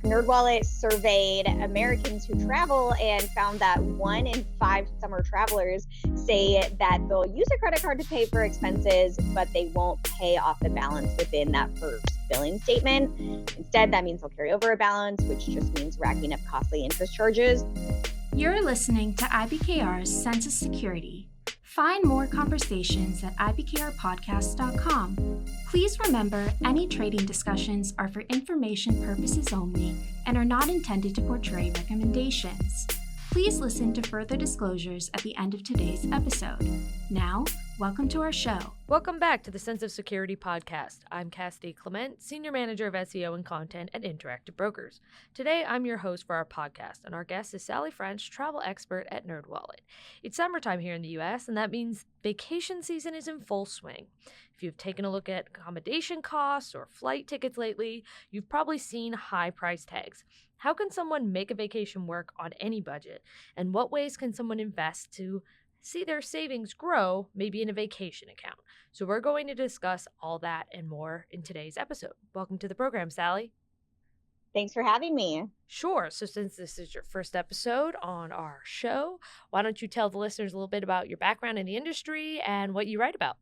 NerdWallet surveyed Americans who travel and found that 1 in 5 summer travelers say that they'll use a credit card to pay for expenses, but they won't pay off the balance within that first billing statement. Instead, that means they'll carry over a balance, which just means racking up costly interest charges. You're listening to IBKR's Census Security. Find more conversations at ibkrpodcast.com. Please remember, any trading discussions are for information purposes only and are not intended to portray recommendations. Please listen to further disclosures at the end of today's episode. Now, welcome to our show. Welcome back to the Sense of Security podcast. I'm Cassidy Clement, Senior Manager of SEO and Content at Interactive Brokers. Today, I'm your host for our podcast, and our guest is Sally French, travel expert at NerdWallet. It's summertime here in the U.S., and that means vacation season is in full swing. If you've taken a look at accommodation costs or flight tickets lately, you've probably seen high price tags. How can someone make a vacation work on any budget? And what ways can someone invest to see their savings grow, maybe in a vacation account? So we're going to discuss all that and more in today's episode. Welcome to the program, Sally. Thanks for having me. Sure. So since this is your first episode on our show, why don't you tell the listeners a little bit about your background in the industry and what you write about?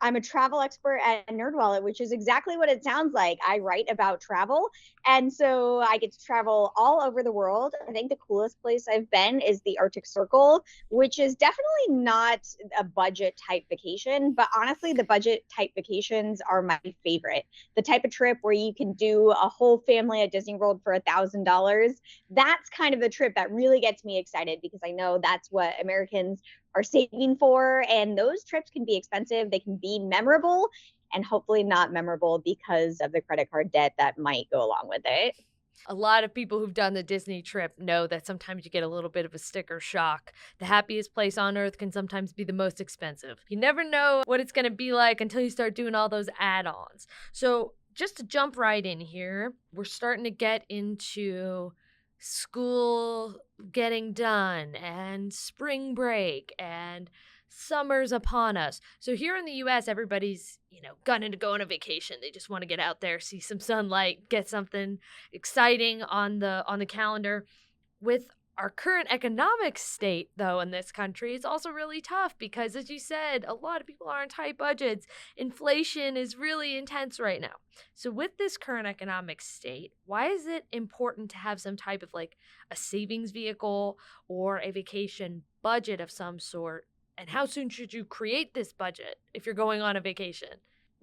I'm a travel expert at NerdWallet, which is exactly what it sounds like. I write about travel, and so I get to travel all over the world. I think the coolest place I've been is the Arctic Circle, which is definitely not a budget type vacation, but honestly, the budget type vacations are my favorite. The type of trip where you can do a whole family at Disney World for $1,000. That's kind of the trip that really gets me excited, because I know that's what Americans are saving for, and those trips can be expensive. They can be memorable, and hopefully not memorable because of the credit card debt that might go along with it. A lot of people who've done the Disney trip know that sometimes you get a little bit of a sticker shock. The happiest place on earth can sometimes be the most expensive. You never know what it's going to be like until you start doing all those add-ons. So just to jump right in here, we're starting to get into school getting done and spring break and summer's upon us. So here in the US, everybody's, gunning to go on a vacation. They just want to get out there, see some sunlight, get something exciting on the calendar. With our current economic state, though, in this country, it's also really tough because, as you said, a lot of people are on tight budgets. Inflation is really intense right now. So with this current economic state, why is it important to have some type of a savings vehicle or a vacation budget of some sort? And how soon should you create this budget if you're going on a vacation?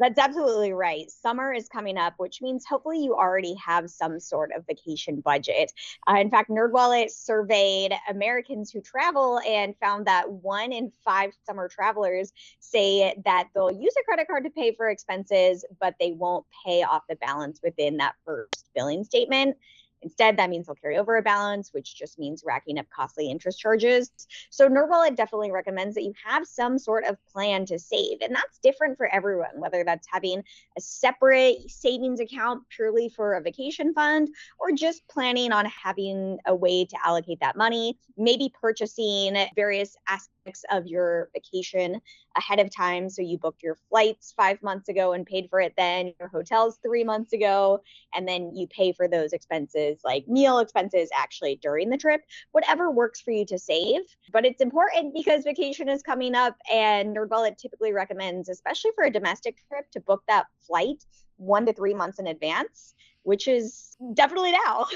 That's absolutely right. Summer is coming up, which means hopefully you already have some sort of vacation budget. In fact, NerdWallet surveyed Americans who travel and found that 1 in 5 summer travelers say that they'll use a credit card to pay for expenses, but they won't pay off the balance within that first billing statement. Instead, that means they'll carry over a balance, which just means racking up costly interest charges. So NerdWallet definitely recommends that you have some sort of plan to save. And that's different for everyone, whether that's having a separate savings account purely for a vacation fund, or just planning on having a way to allocate that money, maybe purchasing various aspects of your vacation ahead of time. So you booked your flights 5 months ago and paid for it then, your hotels 3 months ago, and then you pay for those expenses, like meal expenses, actually during the trip. Whatever works for you to save. But it's important because vacation is coming up, and NerdWallet typically recommends, especially for a domestic trip, to book that flight 1 to 3 months in advance, which is definitely now.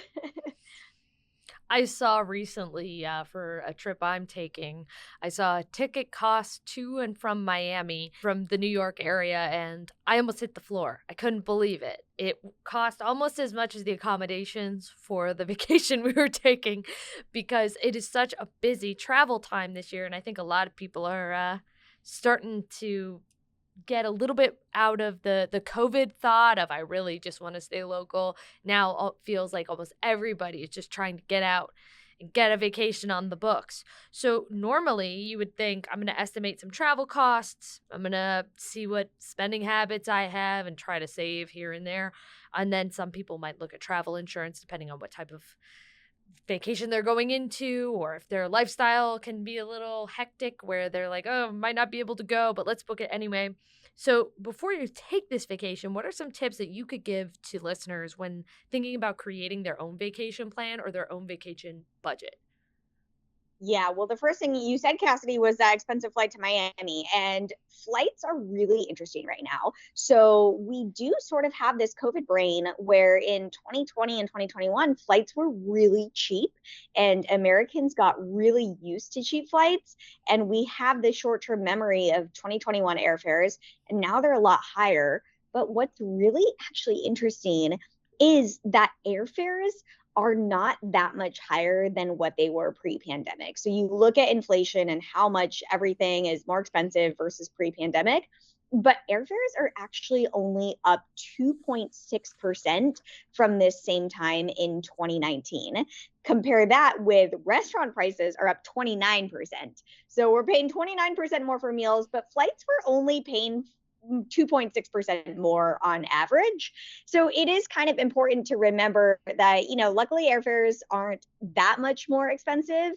I saw recently for a trip I'm taking, I saw a ticket cost to and from Miami from the New York area, and I almost hit the floor. I couldn't believe it. It cost almost as much as the accommodations for the vacation we were taking, because it is such a busy travel time this year, and I think a lot of people are starting to get a little bit out of the COVID thought of, I really just want to stay local. Now it feels like almost everybody is just trying to get out and get a vacation on the books. So normally you would think, I'm going to estimate some travel costs. I'm going to see what spending habits I have and try to save here and there. And then some people might look at travel insurance depending on what type of vacation they're going into, or if their lifestyle can be a little hectic where they're like, oh, might not be able to go, but let's book it anyway. So before you take this vacation, what are some tips that you could give to listeners when thinking about creating their own vacation plan or their own vacation budget? Yeah, well, the first thing you said, Cassidy, was that expensive flight to Miami, and flights are really interesting right now. So we do sort of have this COVID brain where in 2020 and 2021, flights were really cheap, and Americans got really used to cheap flights. And we have this short-term memory of 2021 airfares, and now they're a lot higher. But what's really actually interesting is that airfares are not that much higher than what they were pre-pandemic. So you look at inflation and how much everything is more expensive versus pre-pandemic, but airfares are actually only up 2.6% from this same time in 2019. Compare that with restaurant prices are up 29%. So we're paying 29% more for meals, but flights were only paying 2.6% more on average. So it is kind of important to remember that, luckily airfares aren't that much more expensive.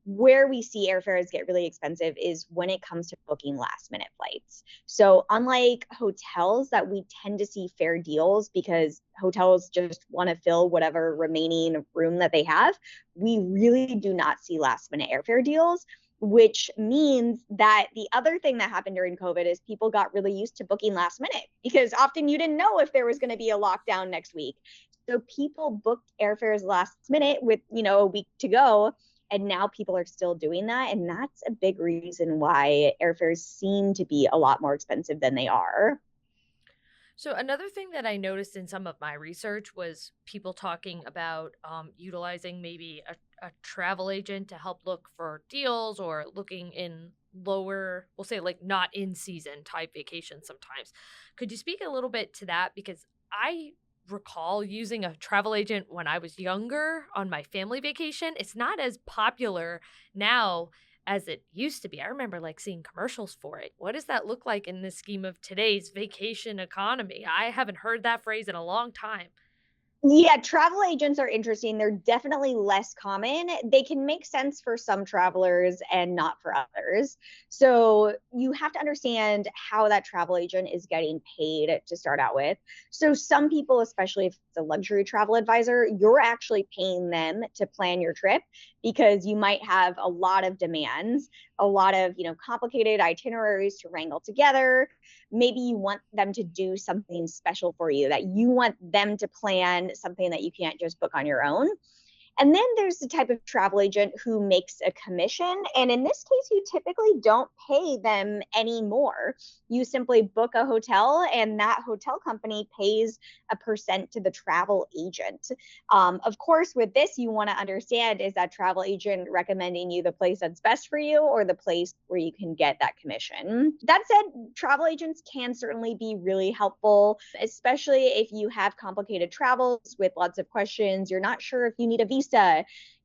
Where we see airfares get really expensive is when it comes to booking last minute flights. So unlike hotels that we tend to see fair deals because hotels just want to fill whatever remaining room that they have, we really do not see last minute airfare deals, which means that the other thing that happened during COVID is people got really used to booking last minute because often you didn't know if there was going to be a lockdown next week. So people booked airfares last minute with, a week to go. And now people are still doing that. And that's a big reason why airfares seem to be a lot more expensive than they are. So another thing that I noticed in some of my research was people talking about utilizing maybe a travel agent to help look for deals or looking in lower, we'll say like not in season type vacations sometimes. Could you speak a little bit to that? Because I recall using a travel agent when I was younger on my family vacation. It's not as popular now as it used to be. I remember like seeing commercials for it. What does that look like in the scheme of today's vacation economy? I haven't heard that phrase in a long time. Yeah, travel agents are interesting. They're definitely less common. They can make sense for some travelers and not for others. So you have to understand how that travel agent is getting paid to start out with. So some people, especially if it's a luxury travel advisor, you're actually paying them to plan your trip because you might have a lot of demands, a lot of, complicated itineraries to wrangle together. Maybe you want them to do something special for you, that you want them to plan something that you can't just book on your own. And then there's the type of travel agent who makes a commission. And in this case, you typically don't pay them any more. You simply book a hotel and that hotel company pays a percent to the travel agent. Of course, with this, you want to understand, is that travel agent recommending you the place that's best for you or the place where you can get that commission? That said, travel agents can certainly be really helpful, especially if you have complicated travels with lots of questions. You're not sure if you need a visa.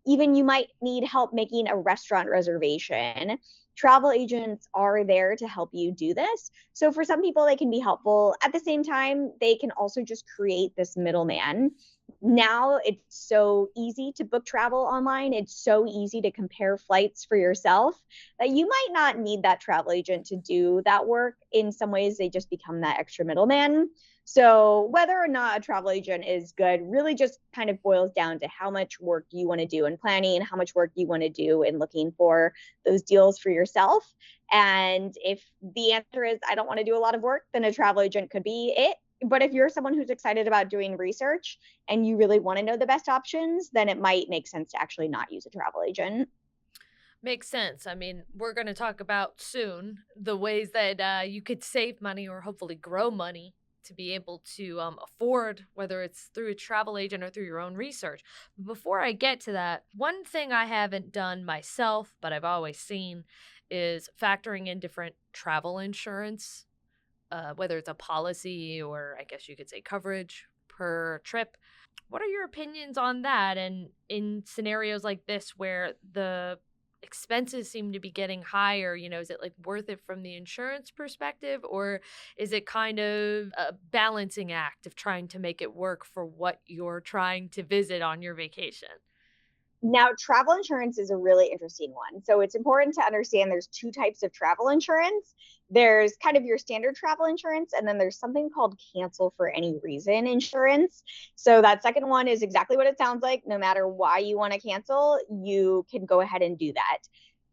Even you might need help making a restaurant reservation. Travel agents are there to help you do this. So for some people, they can be helpful. At the same time, they can also just create this middleman. Now it's so easy to book travel online. It's so easy to compare flights for yourself that you might not need that travel agent to do that work. In some ways, they just become that extra middleman. So whether or not a travel agent is good really just kind of boils down to how much work you want to do in planning, how much work you want to do in looking for those deals for yourself. And if the answer is, I don't want to do a lot of work, then a travel agent could be it. But if you're someone who's excited about doing research and you really want to know the best options, then it might make sense to actually not use a travel agent. Makes sense. I mean, we're going to talk about soon the ways that you could save money or hopefully grow money to be able to afford, whether it's through a travel agent or through your own research. But before I get to that, one thing I haven't done myself, but I've always seen, is factoring in different travel insurance, whether it's a policy or I guess you could say coverage per trip. What are your opinions on that? And in scenarios like this where the expenses seem to be getting higher, is it like worth it from the insurance perspective, or is it kind of a balancing act of trying to make it work for what you're trying to visit on your vacation? Now, travel insurance is a really interesting one. So it's important to understand there's two types of travel insurance. There's kind of your standard travel insurance, and then there's something called cancel for any reason insurance. So that second one is exactly what it sounds like. No matter why you want to cancel, you can go ahead and do that.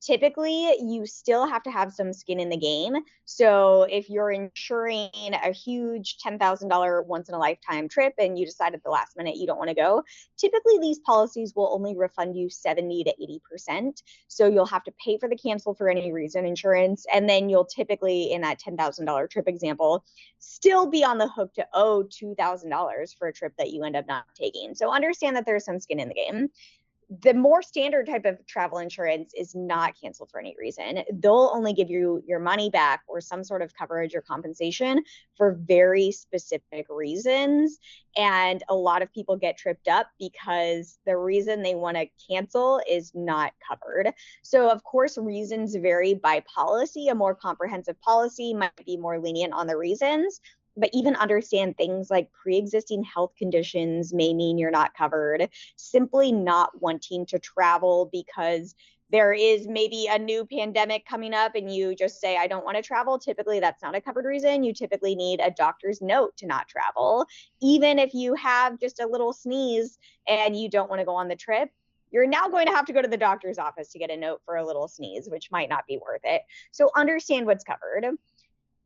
Typically, you still have to have some skin in the game. So if you're insuring a huge $10,000 once in a lifetime trip and you decide at the last minute you don't want to go, typically these policies will only refund you 70 to 80%. So you'll have to pay for the cancel for any reason insurance. And then you'll typically, in that $10,000 trip example, still be on the hook to owe $2,000 for a trip that you end up not taking. So understand that there's some skin in the game. The more standard type of travel insurance is not canceled for any reason. They'll only give you your money back or some sort of coverage or compensation for very specific reasons. And a lot of people get tripped up because the reason they want to cancel is not covered. So of course, reasons vary by policy. A more comprehensive policy might be more lenient on the reasons. But even understand things like pre-existing health conditions may mean you're not covered. Simply not wanting to travel because there is maybe a new pandemic coming up and you just say, I don't want to travel. Typically, that's not a covered reason. You typically need a doctor's note to not travel. Even if you have just a little sneeze and you don't want to go on the trip, you're now going to have to go to the doctor's office to get a note for a little sneeze, which might not be worth it. So understand what's covered.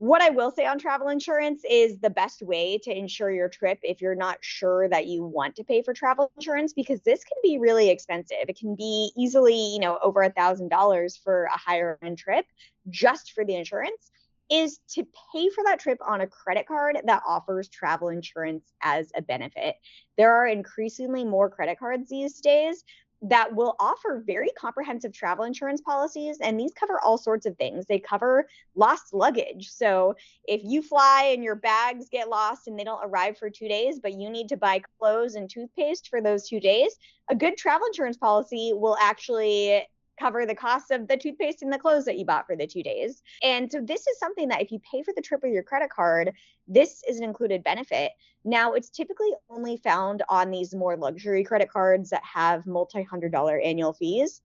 What I will say on travel insurance is the best way to insure your trip if you're not sure that you want to pay for travel insurance, because this can be really expensive. It can be easily, over $1,000 for a higher end trip just for the insurance, is to pay for that trip on a credit card that offers travel insurance as a benefit. There are increasingly more credit cards these days that will offer very comprehensive travel insurance policies. And these cover all sorts of things. They cover lost luggage. So if you fly and your bags get lost and they don't arrive for 2 days, but you need to buy clothes and toothpaste for those 2 days, a good travel insurance policy will actually cover the cost of the toothpaste and the clothes that you bought for the 2 days. And so this is something that if you pay for the trip with your credit card, this is an included benefit. Now, it's typically only found on these more luxury credit cards that have multi-$100 annual fees.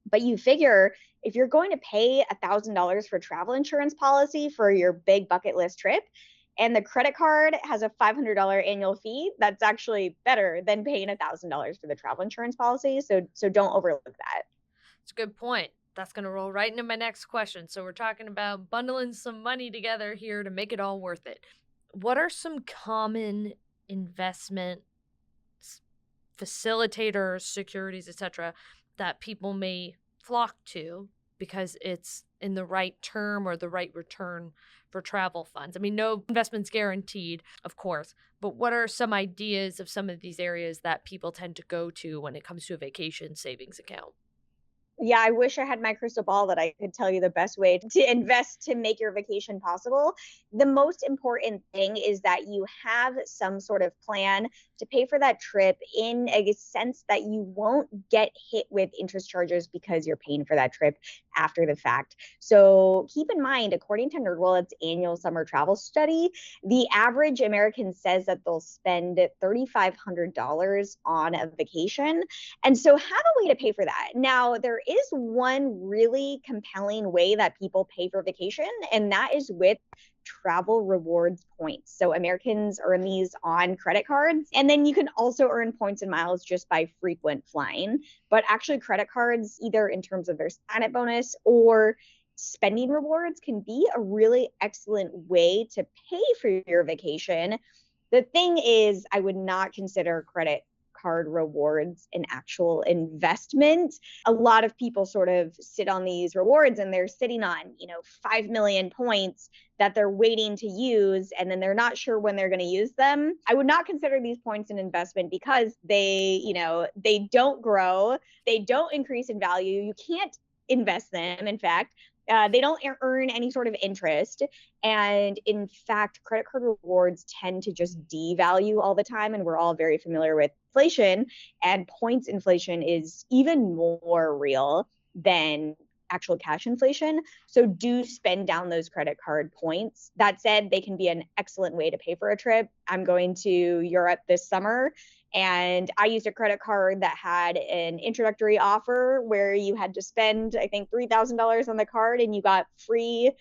But you figure if you're going to pay $1,000 for travel insurance policy for your big bucket list trip, and the credit card has a $500 annual fee, that's actually better than paying $1,000 for the travel insurance policy. So don't overlook that. It's a good point. That's going to roll right into my next question. So we're talking about bundling some money together here to make it all worth it. What are some common investment facilitators, securities, etc., that people may flock to because it's in the right term or the right return for travel funds? I mean, no investment's guaranteed, of course, but what are some ideas of some of these areas that people tend to go to when it comes to a vacation savings account? Yeah, I wish I had my crystal ball that I could tell you the best way to invest to make your vacation possible. The most important thing is that you have some sort of plan to pay for that trip in a sense that you won't get hit with interest charges because you're paying for that trip after the fact. So keep in mind, according to NerdWallet's annual summer travel study, the average American says that they'll spend $3,500 on a vacation. And so have a way to pay for that. Now, there is one really compelling way that people pay for vacation, and that is with travel rewards points. So Americans earn these on credit cards, and then you can also earn points and miles just by frequent flying. But actually, credit cards, either in terms of their sign-up bonus or spending rewards, can be a really excellent way to pay for your vacation. The thing is, I would not consider credit card rewards an actual investment. A lot of people sort of sit on these rewards and they're sitting on, 5 million points that they're waiting to use, and then they're not sure when they're going to use them. I would not consider these points an investment because they don't grow. They don't increase in value. You can't invest them. In fact, they don't earn any sort of interest. And in fact, credit card rewards tend to just devalue all the time. And we're all very familiar with inflation, and points inflation is even more real than actual cash inflation. So do spend down those credit card points. That said, they can be an excellent way to pay for a trip. I'm going to Europe this summer, and I used a credit card that had an introductory offer where you had to spend, I think, $3,000 on the card and you got free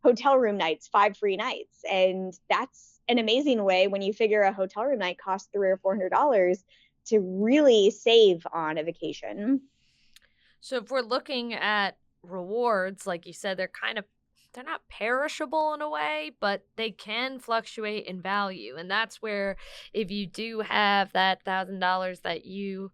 hotel room nights, 5 free nights. And that's an amazing way when you figure a hotel room night costs $300 or $400 to really save on a vacation. So if we're looking at rewards, like you said, they're not perishable in a way, but they can fluctuate in value. And that's where if you do have that $1,000 that you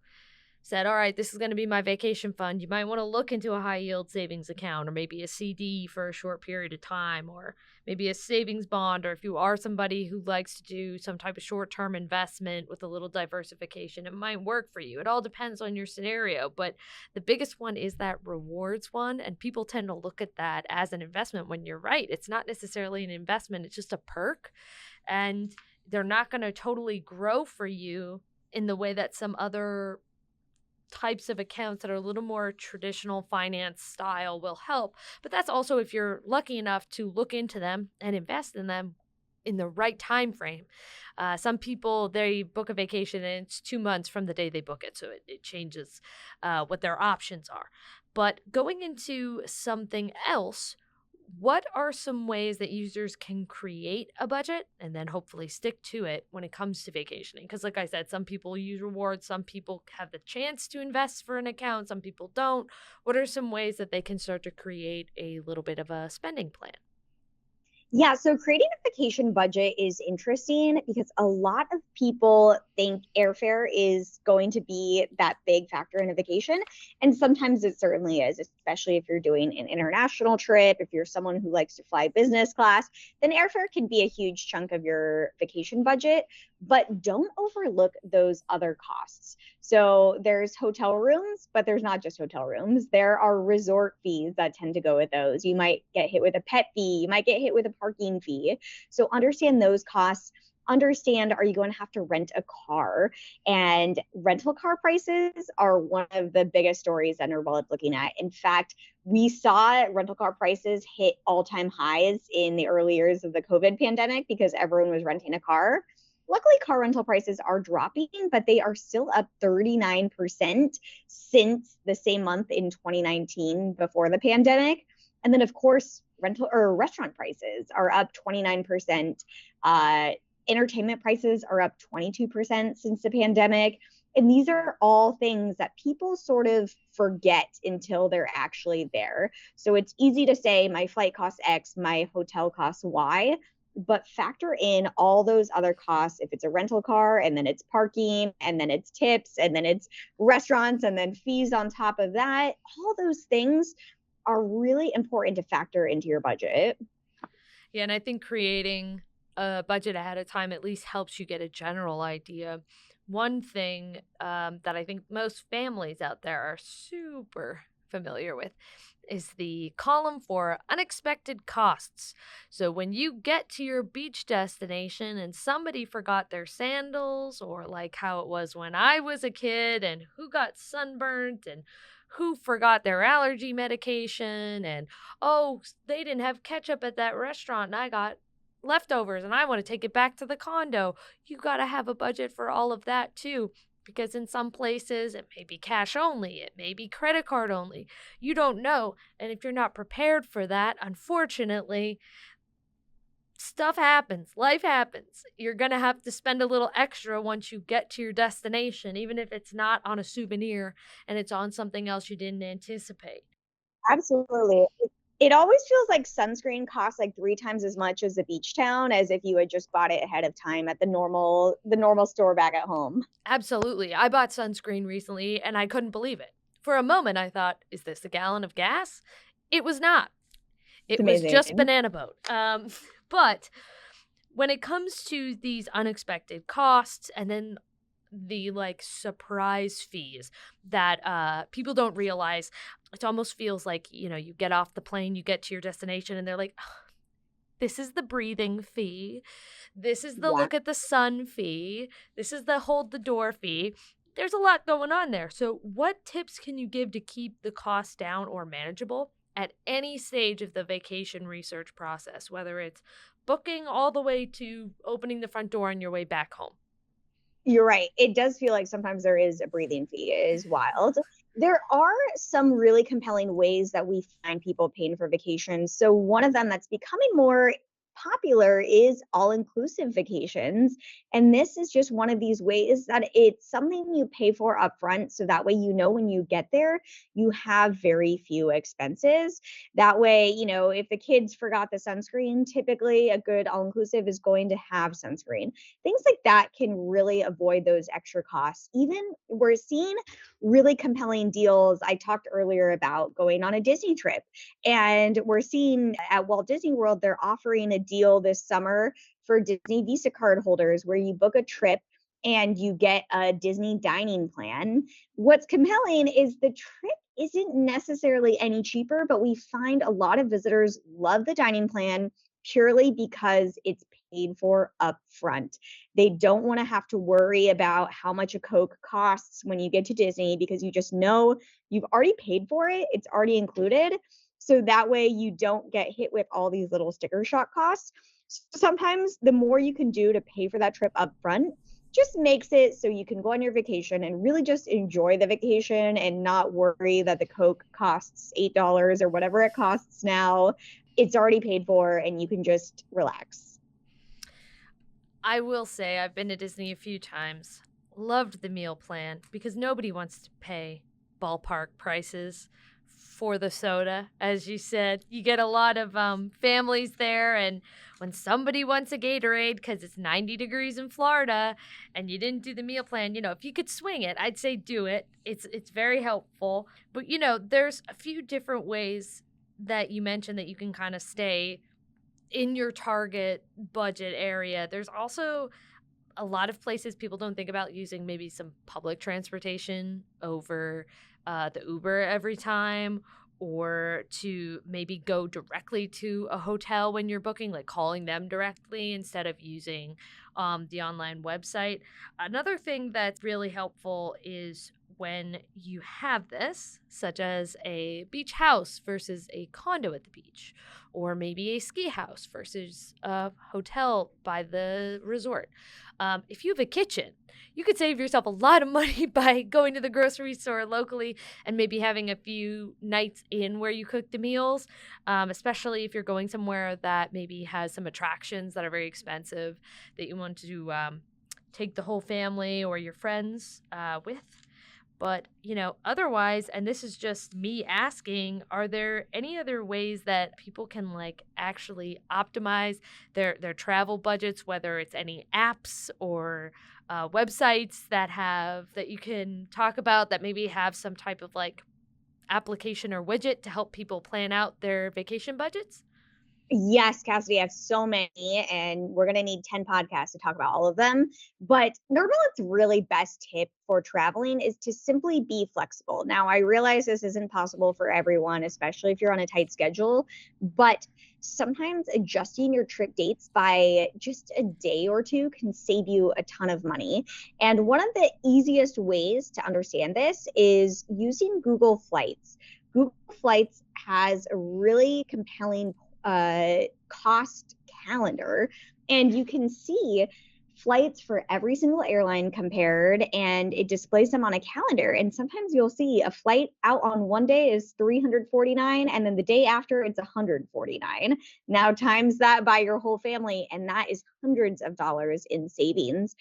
said, all right, this is going to be my vacation fund, you might want to look into a high yield savings account, or maybe a CD for a short period of time, or maybe a savings bond, or if you are somebody who likes to do some type of short-term investment with a little diversification, it might work for you. It all depends on your scenario, but the biggest one is that rewards one, and people tend to look at that as an investment when you're right. It's not necessarily an investment, it's just a perk, and they're not going to totally grow for you in the way that some other types of accounts that are a little more traditional finance style will help. But that's also if you're lucky enough to look into them and invest in them in the right time frame. Some people, they book a vacation and it's 2 months from the day they book it, so it changes what their options are. But going into something else, what are some ways that users can create a budget and then hopefully stick to it when it comes to vacationing? Because like I said, some people use rewards, some people have the chance to invest for an account, some people don't. What are some ways that they can start to create a little bit of a spending plan? Yeah, so creating a vacation budget is interesting because a lot of people think airfare is going to be that big factor in a vacation. And sometimes it certainly is, especially if you're doing an international trip, if you're someone who likes to fly business class, then airfare can be a huge chunk of your vacation budget. But don't overlook those other costs. So there's hotel rooms, but there's not just hotel rooms. There are resort fees that tend to go with those. You might get hit with a pet fee. You might get hit with a parking fee. So understand those costs. Understand, are you going to have to rent a car? And rental car prices are one of the biggest stories that NerdWallet's looking at. In fact, we saw rental car prices hit all-time highs in the early years of the COVID pandemic because everyone was renting a car. Luckily, car rental prices are dropping, but they are still up 39% since the same month in 2019 before the pandemic. And then, of course, rental or restaurant prices are up 29%. Entertainment prices are up 22% since the pandemic. And these are all things that people sort of forget until they're actually there. So it's easy to say my flight costs X, my hotel costs Y, but factor in all those other costs. If it's a rental car and then it's parking and then it's tips and then it's restaurants and then fees on top of that, all those things are really important to factor into your budget. Yeah, and I think creating a budget ahead of time at least helps you get a general idea. One thing that I think most families out there are super familiar with is the column for unexpected costs. So when you get to your beach destination and somebody forgot their sandals, or like how it was when I was a kid and who got sunburnt and who forgot their allergy medication, and oh, they didn't have ketchup at that restaurant and I got leftovers and I want to take it back to the condo. You got to have a budget for all of that too. Because in some places, it may be cash only, it may be credit card only. You don't know. And if you're not prepared for that, unfortunately, stuff happens. Life happens. You're going to have to spend a little extra once you get to your destination, even if it's not on a souvenir and it's on something else you didn't anticipate. Absolutely. It always feels like sunscreen costs like 3 times as much as a beach town as if you had just bought it ahead of time at the normal store back at home. Absolutely. I bought sunscreen recently and I couldn't believe it. For a moment, I thought, is this a gallon of gas? It was not. It was just banana boat. But when it comes to these unexpected costs and then the like surprise fees that people don't realize, it almost feels like, you know, you get off the plane, you get to your destination and they're like, oh, this is the breathing fee. This is the look at the sun fee. This is the hold the door fee. There's a lot going on there. So what tips can you give to keep the costs down or manageable at any stage of the vacation research process, whether it's booking all the way to opening the front door on your way back home? You're right. It does feel like sometimes there is a breathing fee. It is wild. There are some really compelling ways that we find people paying for vacations. So one of them that's becoming more popular is all-inclusive vacations. And this is just one of these ways that it's something you pay for upfront. So that way, when you get there, you have very few expenses. That way, if the kids forgot the sunscreen, typically a good all-inclusive is going to have sunscreen. Things like that can really avoid those extra costs. Even we're seeing really compelling deals. I talked earlier about going on a Disney trip, and we're seeing at Walt Disney World, they're offering a deal this summer for Disney Visa card holders where you book a trip and you get a Disney dining plan. What's compelling is the trip isn't necessarily any cheaper, but we find a lot of visitors love the dining plan purely because it's paid for upfront. They don't want to have to worry about how much a Coke costs when you get to Disney because you just know you've already paid for it. It's already included. So that way you don't get hit with all these little sticker shock costs. So sometimes the more you can do to pay for that trip upfront just makes it so you can go on your vacation and really just enjoy the vacation and not worry that the Coke costs $8 or whatever it costs now. It's already paid for and you can just relax. I will say I've been to Disney a few times. Loved the meal plan because nobody wants to pay ballpark prices for the soda. As you said, you get a lot of families there, and when somebody wants a Gatorade because it's 90 degrees in Florida and you didn't do the meal plan, if you could swing it, I'd say do it. It's very helpful. But, there's a few different ways that you mentioned that you can kind of stay in your target budget area. There's also a lot of places people don't think about using maybe some public transportation over the Uber every time, or to maybe go directly to a hotel when you're booking, like calling them directly instead of using the online website. Another thing that's really helpful is when you have this, such as a beach house versus a condo at the beach, or maybe a ski house versus a hotel by the resort. If you have a kitchen, you could save yourself a lot of money by going to the grocery store locally and maybe having a few nights in where you cook the meals, especially if you're going somewhere that maybe has some attractions that are very expensive that you want to take the whole family or your friends with. But, otherwise, and this is just me asking, are there any other ways that people can actually optimize their travel budgets, whether it's any apps or websites that you can talk about that maybe have some type of application or widget to help people plan out their vacation budgets? Yes, Cassidy, I have so many, and we're going to need 10 podcasts to talk about all of them. But NerdWallet's really best tip for traveling is to simply be flexible. Now, I realize this isn't possible for everyone, especially if you're on a tight schedule, but sometimes adjusting your trip dates by just a day or two can save you a ton of money. And one of the easiest ways to understand this is using Google Flights. Google Flights has a really compelling cost calendar, and you can see flights for every single airline compared, and it displays them on a calendar. And sometimes you'll see a flight out on one day is $349, and then the day after it's $149. Now times that by your whole family, and that is hundreds of dollars in savings.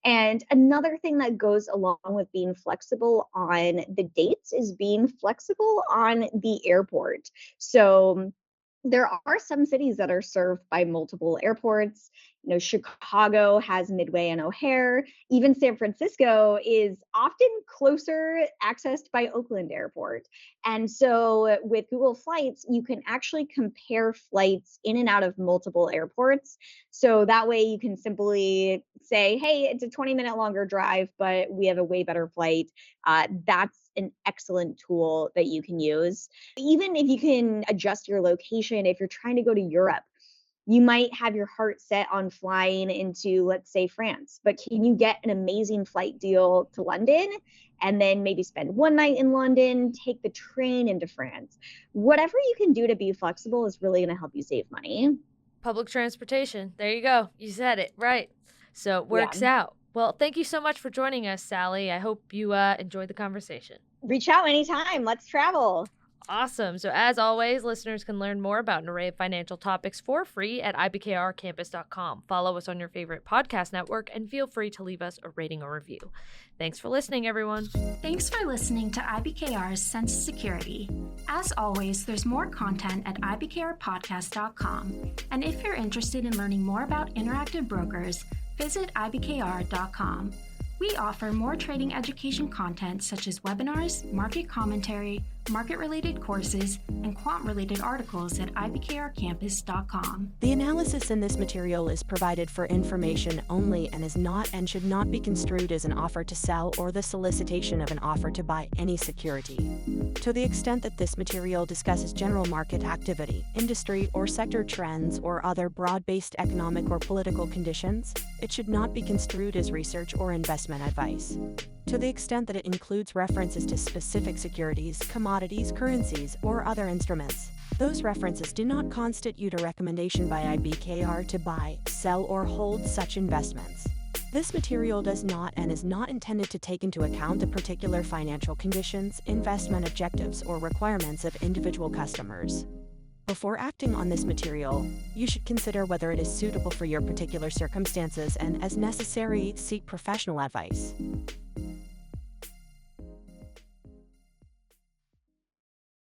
And another thing that goes along with being flexible on the dates is being flexible on the airport. So there are some cities that are served by multiple airports. Chicago has Midway and O'Hare. Even San Francisco is often closer accessed by Oakland Airport. And so with Google Flights, you can actually compare flights in and out of multiple airports. So that way you can simply say, hey, it's a 20-minute longer drive, but we have a way better flight. That's an excellent tool that you can use. Even if you can adjust your location, if you're trying to go to Europe, you might have your heart set on flying into, let's say, France, but can you get an amazing flight deal to London and then maybe spend one night in London, take the train into France? Whatever you can do to be flexible is really going to help you save money. Public transportation. There you go. You said it right. So it works out. Well, thank you so much for joining us, Sally. I hope you enjoyed the conversation. Reach out anytime. Let's travel. Awesome. So as always, listeners can learn more about an array of financial topics for free at IBKRcampus.com. Follow us on your favorite podcast network and feel free to leave us a rating or review. Thanks for listening, everyone. Thanks for listening to IBKR's Census Security. As always, there's more content at IBKRpodcast.com. And if you're interested in learning more about interactive brokers, visit IBKR.com. We offer more trading education content such as webinars, market commentary, market-related courses, and quant-related articles at IBKRcampus.com. The analysis in this material is provided for information only and is not and should not be construed as an offer to sell or the solicitation of an offer to buy any security. To the extent that this material discusses general market activity, industry or sector trends, or other broad-based economic or political conditions, it should not be construed as research or investment advice. To the extent that it includes references to specific securities, commodities, currencies, or other instruments, those references do not constitute a recommendation by IBKR to buy, sell, or hold such investments. This material does not and is not intended to take into account the particular financial conditions, investment objectives, or requirements of individual customers. Before acting on this material, you should consider whether it is suitable for your particular circumstances and, as necessary, seek professional advice.